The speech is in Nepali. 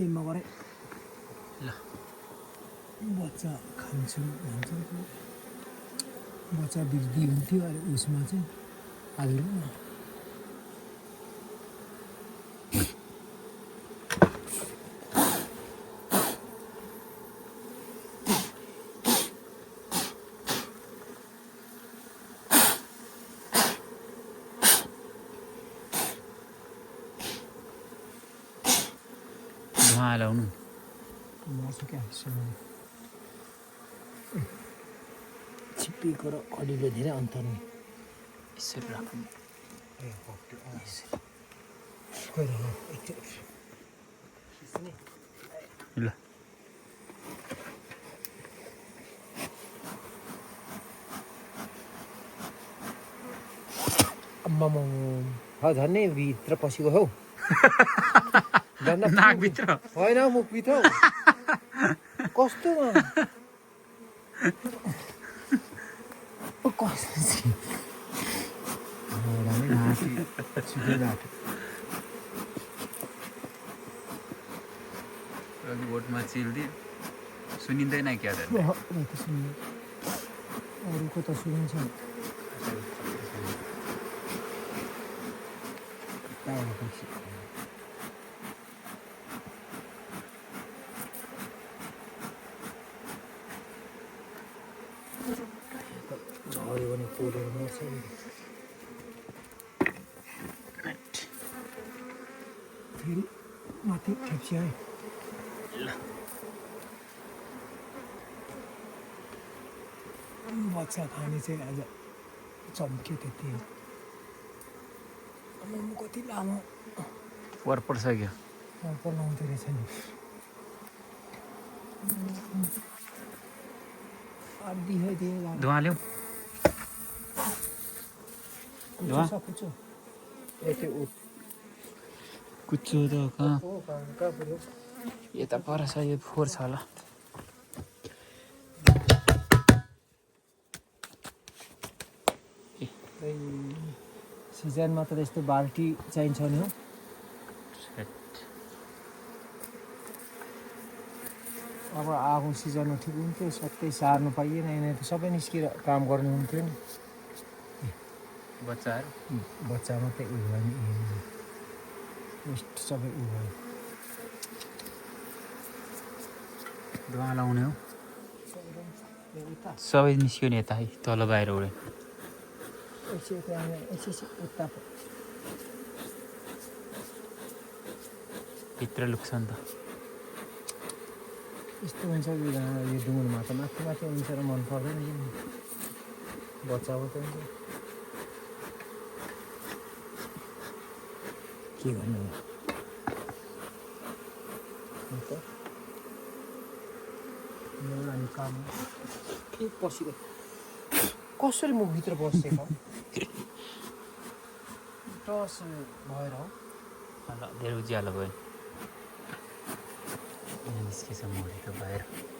केहीमा गरे ल बच्चा खान्छु भन्छ बच्चा वृद्धि हुन्थ्यो अहिले उसमा चाहिँ हाल्नु धुवा लाउनु मासु क्या छिप्पिएको र अडिलो धेरै अन्तर नि यसरी राख्नु ल आम्मामा झन्नै भित्र पसेको हौ नाकभित्र होइन मुखभित्र कस्तो बोटमा चिल्दी सुनिँदैन क्या अरूको त सुनिन्छ झऱ्यो भने पोलेर मर्छ फेरि माथि ठेप्सी है बच्चा खाने चाहिँ आज चम्क्यो त्यति आम्मामा कति लामो वर पर्छ क्या पलाउँदो रहेछ नि धुवा ल्याऊ धुवा कुच्चो त कहाँ यता पर छ यो फोहोर छ होला सिजनमा त यस्तो बाल्टी चाहिन्छ नि हो अब आगो सिजनमा ठिक हुन्थ्यो सबै सार्नु पाइएन यिनीहरू त सबै निस्केर काम गर्नु हुन्थ्यो नि बच्चाहरू बच्चा मात्रै उयो भयो नि वेस्ट सबै उयो भयो धुवा लाउने हो सबै निस्क्यो नि यता है तल बाहिर उडे भित्र लुक्छ नि त यस्तो हुन्छ कि यो डुङ्गुरमा त माथि माथि हुन्छ र मन पर्दैन कि बच्चा मात्रै हुन्छ के भन्नु अनि काम के पसिरहेको कसरी मुखभित्र बसेको टस भएर हो ल धेरै उज्यालो भयो यहाँ निस्केछ मरेको बाहिर